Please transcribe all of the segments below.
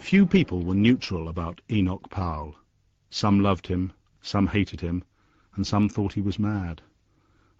Few people were neutral about Enoch Powell. Some loved him, some hated him, and some thought he was mad.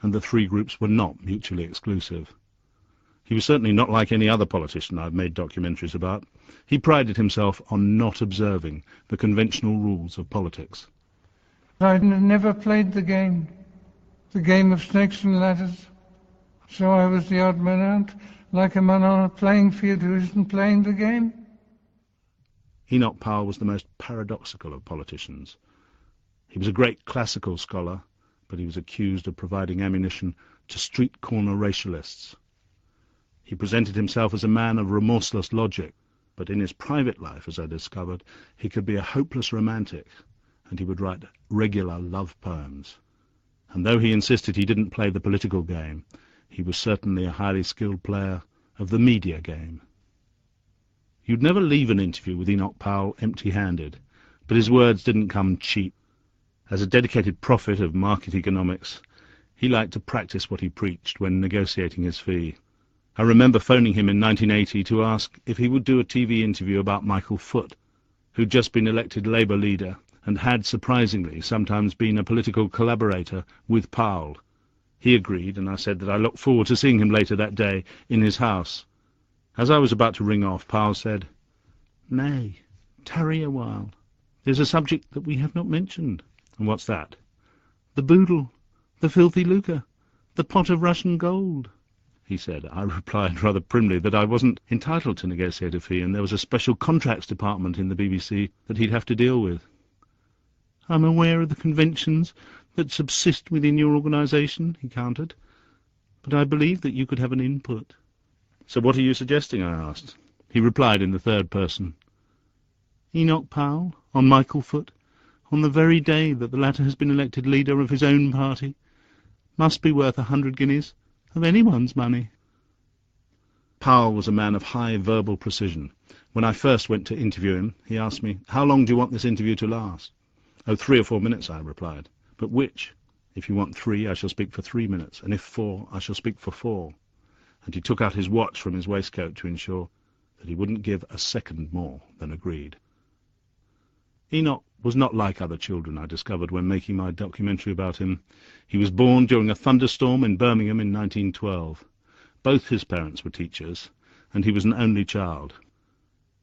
And the three groups were not mutually exclusive. He was certainly not like any other politician I've made documentaries about. He prided himself on not observing the conventional rules of politics. I never played the game of snakes and ladders. So I was the odd man out, like a man on a playing field who isn't playing the game. Enoch Powell was the most paradoxical of politicians. He was a great classical scholar, but he was accused of providing ammunition to street-corner racialists. He presented himself as a man of remorseless logic, but in his private life, as I discovered, he could be a hopeless romantic, and he would write regular love poems. And though he insisted he didn't play the political game, he was certainly a highly skilled player of the media game. You'd never leave an interview with Enoch Powell empty-handed, but his words didn't come cheap. As a dedicated prophet of market economics, he liked to practice what he preached when negotiating his fee. I remember phoning him in 1980 to ask if he would do a TV interview about Michael Foot, who'd just been elected Labour leader and had, surprisingly, sometimes been a political collaborator with Powell. He agreed, and I said that I looked forward to seeing him later that day in his house. As I was about to ring off, Powell said, "Nay, tarry a while. There's a subject that we have not mentioned." "And what's that?" "The boodle, the filthy lucre, the pot of Russian gold," he said. I replied rather primly that I wasn't entitled to negotiate a fee, and there was a special contracts department in the BBC that he'd have to deal with. "I'm aware of the conventions that subsist within your organisation," he countered, "but I believe that you could have an input." "So what are you suggesting?" I asked. He replied in the third person. "Enoch Powell, on Michael Foot, on the very day that the latter has been elected leader of his own party, must be worth 100 guineas of anyone's money." Powell was a man of high verbal precision. When I first went to interview him, he asked me, "How long do you want this interview to last?" "Oh, 3 or 4 minutes," I replied. "But which? If you want 3, I shall speak for 3 minutes, and if 4, I shall speak for 4. And he took out his watch from his waistcoat to ensure that he wouldn't give a second more than agreed. Enoch was not like other children, I discovered when making my documentary about him. He was born during a thunderstorm in Birmingham in 1912. Both his parents were teachers, and he was an only child.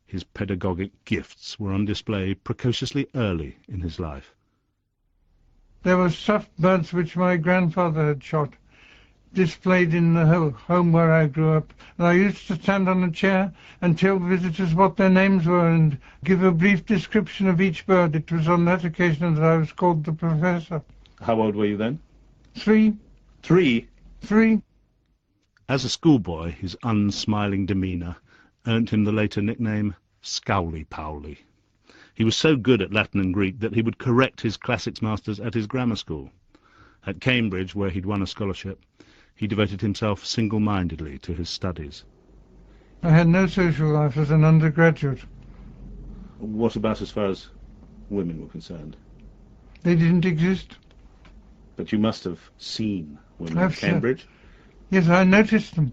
His pedagogic gifts were on display precociously early in his life. There were stuffed birds which my grandfather had shot, displayed in the home where I grew up, and I used to stand on a chair and tell visitors what their names were and give a brief description of each bird. It was on that occasion that I was called the professor. How old were you then? 3. 3? 3. As a schoolboy, his unsmiling demeanour earned him the later nickname Scowly Powley. He was so good at Latin and Greek that he would correct his classics masters at his grammar school. At Cambridge, where he'd won a scholarship, he devoted himself single-mindedly to his studies. I had no social life as an undergraduate. What about as far as women were concerned? They didn't exist. But you must have seen women at Cambridge? Yes, I noticed them.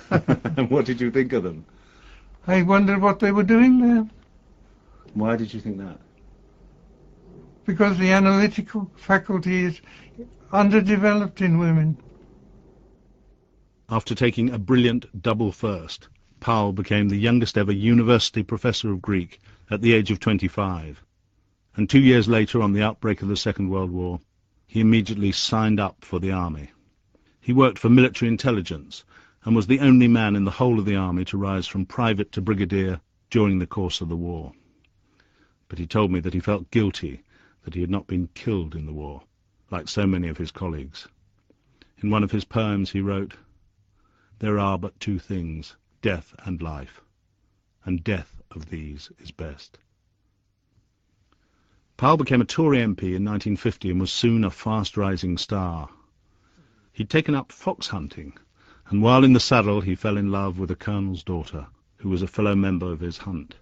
And what did you think of them? I wondered what they were doing there. Why did you think that? Because the analytical faculty is underdeveloped in women. After taking a brilliant double first, Powell became the youngest ever university professor of Greek at the age of 25. And 2 years later, on the outbreak of the Second World War, he immediately signed up for the army. He worked for military intelligence and was the only man in the whole of the army to rise from private to brigadier during the course of the war. But he told me that he felt guilty that he had not been killed in the war, like so many of his colleagues. In one of his poems he wrote, "There are but 2 things, death and life, and death of these is best." Powell became a Tory MP in 1950 and was soon a fast-rising star. He'd taken up fox hunting, and while in the saddle he fell in love with a colonel's daughter, who was a fellow member of his hunt.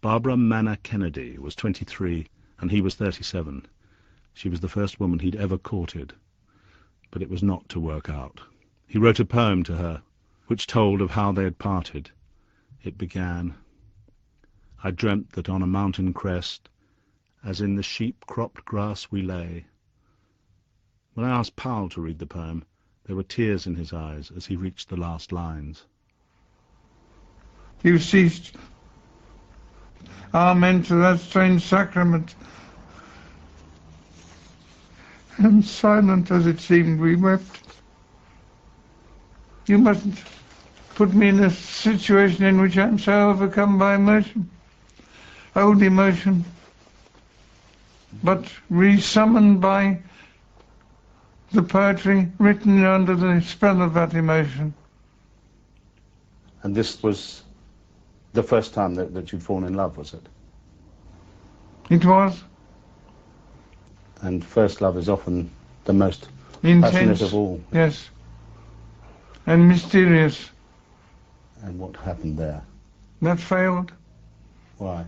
Barbara Manor Kennedy was 23 and he was 37. She was the first woman he'd ever courted, but it was not to work out. He wrote a poem to her, which told of how they had parted. It began, I dreamt that on a mountain crest, as in the sheep-cropped grass we lay. When I asked Powell to read the poem, there were tears in his eyes as he reached the last lines. You ceased. Amen to that strange sacrament. And silent as it seemed, we wept. You mustn't put me in a situation in which I'm so overcome by emotion, old emotion, but resummoned by the poetry written under the spell of that emotion. And this was the first time that you'd fallen in love, was it? It was. And first love is often the most Intense, passionate of all. Yes. And mysterious. And what happened there? That failed. Why?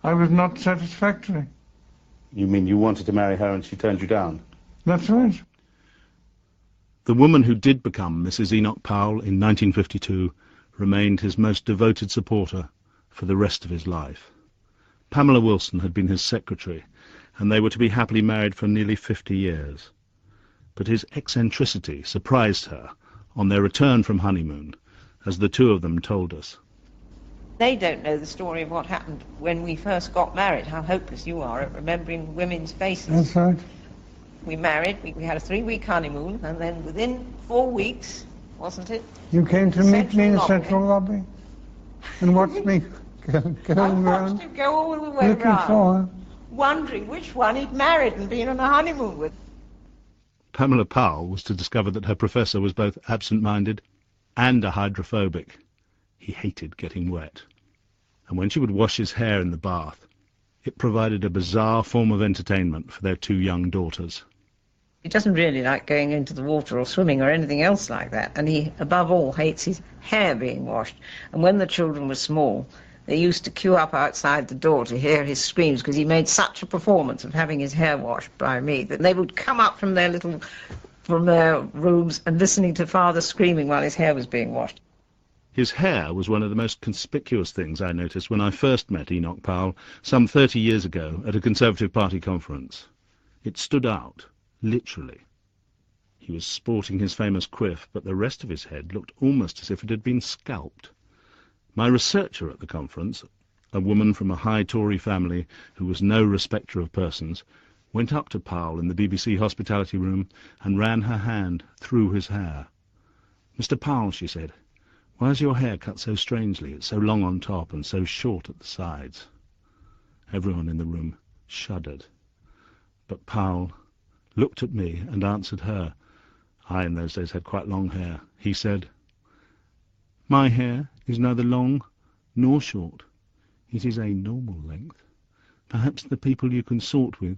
I was not satisfactory. You mean you wanted to marry her and she turned you down? That's right. The woman who did become Mrs. Enoch Powell in 1952 remained his most devoted supporter for the rest of his life. Pamela Wilson had been his secretary, and they were to be happily married for nearly 50 years. But his eccentricity surprised her on their return from honeymoon, as the two of them told us. They don't know the story of what happened when we first got married, how hopeless you are at remembering women's faces. That's right. We married, we had a 3-week honeymoon, and then within 4 weeks, wasn't it? You came to meet me in the central lobby and watched me go I around watched him go all the way looking around, for her. wondering which one he'd married and been on a honeymoon with. Pamela Powell was to discover that her professor was both absent-minded and a hydrophobic. He hated getting wet. And when she would wash his hair in the bath, it provided a bizarre form of entertainment for their 2 young daughters. He doesn't really like going into the water or swimming or anything else like that, and he, above all, hates his hair being washed. And when the children were small, they used to queue up outside the door to hear his screams, because he made such a performance of having his hair washed by me that they would come up from their rooms and listening to father screaming while his hair was being washed. His hair was one of the most conspicuous things I noticed when I first met Enoch Powell some 30 years ago at a Conservative Party conference. It stood out, literally. He was sporting his famous quiff, but the rest of his head looked almost as if it had been scalped. My researcher at the conference, a woman from a high Tory family who was no respecter of persons, went up to Powell in the BBC hospitality room and ran her hand through his hair. "Mr. Powell," she said, "why is your hair cut so strangely? It's so long on top and so short at the sides." Everyone in the room shuddered. But Powell looked at me and answered her. I, in those days, had quite long hair. He said, "My hair is neither long nor short. It is a normal length. Perhaps the people you consort with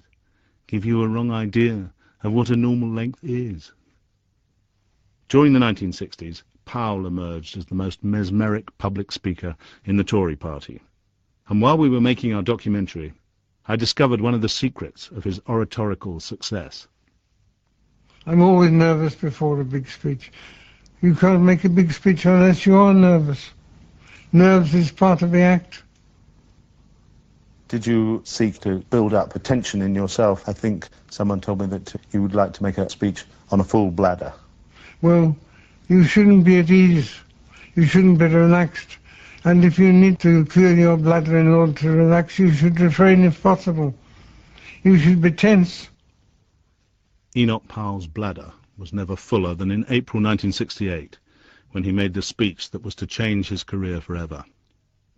give you a wrong idea of what a normal length is." During the 1960s, Powell emerged as the most mesmeric public speaker in the Tory party. And while we were making our documentary, I discovered one of the secrets of his oratorical success. I'm always nervous before a big speech. You can't make a big speech unless you are nervous. Nerves is part of the act. Did you seek to build up a tension in yourself? I think someone told me that you would like to make a speech on a full bladder. Well, you shouldn't be at ease. You shouldn't be relaxed. And if you need to clear your bladder in order to relax, you should refrain if possible. You should be tense. Enoch Powell's bladder was never fuller than in April 1968, when he made the speech that was to change his career forever.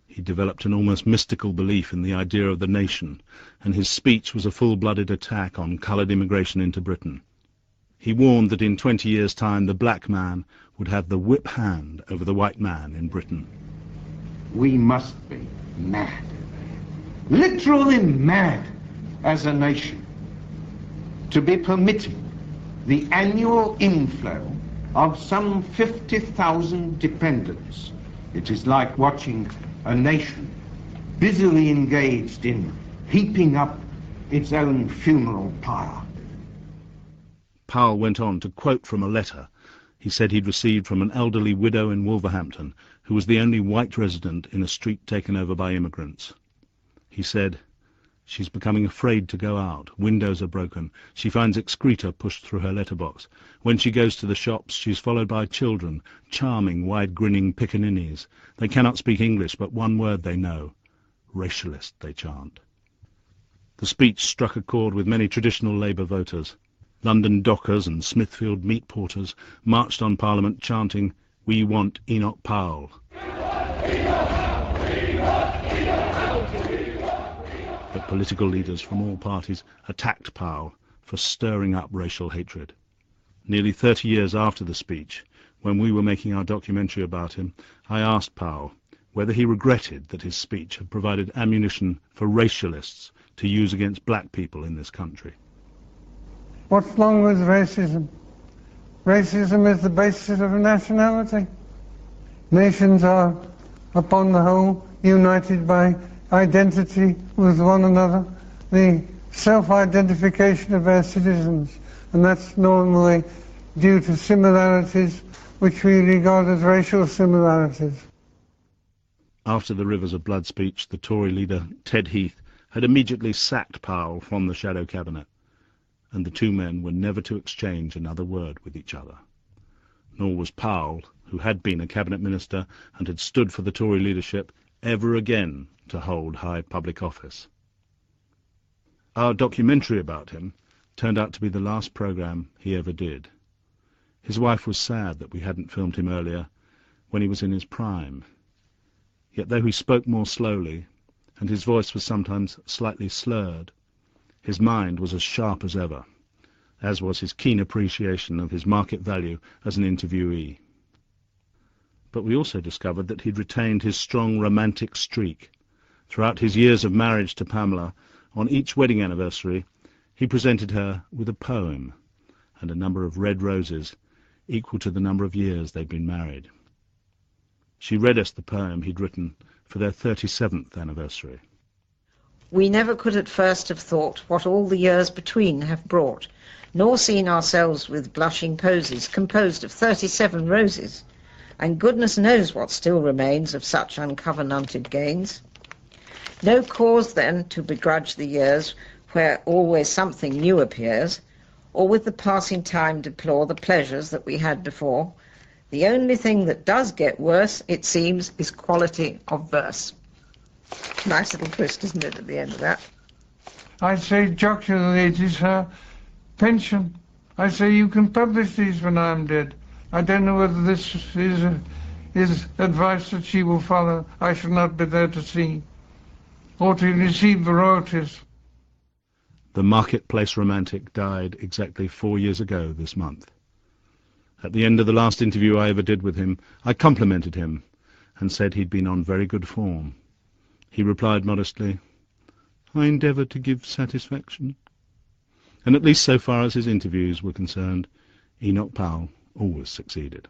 He developed an almost mystical belief in the idea of the nation, and his speech was a full-blooded attack on coloured immigration into Britain. He warned that in 20 years' time the black man would have the whip hand over the white man in Britain. We must be mad, literally mad as a nation, to be permitting the annual inflow of some 50,000 dependents. It is like watching a nation busily engaged in heaping up its own funeral pyre. Powell went on to quote from a letter he said he'd received from an elderly widow in Wolverhampton who was the only white resident in a street taken over by immigrants. He said, "She's becoming afraid to go out. Windows are broken. She finds excreta pushed through her letterbox. When she goes to the shops, she's followed by children, charming, wide-grinning piccaninnies. They cannot speak English, but one word they know. Racialist, they chant." The speech struck a chord with many traditional Labour voters. London dockers and Smithfield meat porters marched on Parliament chanting, "We want Enoch Powell." But political leaders from all parties attacked Powell for stirring up racial hatred. Nearly 30 years after the speech, when we were making our documentary about him, I asked Powell whether he regretted that his speech had provided ammunition for racialists to use against black people in this country. What's wrong with racism? Racism is the basis of nationality. Nations are, upon the whole, united by identity with one another, the self-identification of their citizens, and that's normally due to similarities which we regard as racial similarities. After the Rivers of Blood speech, the Tory leader, Ted Heath, had immediately sacked Powell from the shadow cabinet, and the two men were never to exchange another word with each other. Nor was Powell, who had been a cabinet minister and had stood for the Tory leadership, ever again to hold high public office. Our documentary about him turned out to be the last programme he ever did. His wife was sad that we hadn't filmed him earlier, when he was in his prime. Yet though he spoke more slowly, and his voice was sometimes slightly slurred, his mind was as sharp as ever, as was his keen appreciation of his market value as an interviewee. But we also discovered that he'd retained his strong romantic streak. Throughout his years of marriage to Pamela, on each wedding anniversary, he presented her with a poem and a number of red roses equal to the number of years they'd been married. She read us the poem he'd written for their 37th anniversary. We never could at first have thought what all the years between have brought, nor seen ourselves with blushing posies composed of 37 roses, and goodness knows what still remains of such uncovenanted gains. No cause then to begrudge the years where always something new appears, or with the passing time deplore the pleasures that we had before. The only thing that does get worse, it seems, is quality of verse. Nice little twist, isn't it, at the end of that? I say jocularly, it is her pension. I say you can publish these when I'm dead. I don't know whether this is advice that she will follow. I shall not be there to see, or to receive the royalties. The marketplace romantic died exactly 4 years ago this month. At the end of the last interview I ever did with him, I complimented him and said he'd been on very good form. He replied modestly, "I endeavoured to give satisfaction." And at least so far as his interviews were concerned, Enoch Powell always succeeded.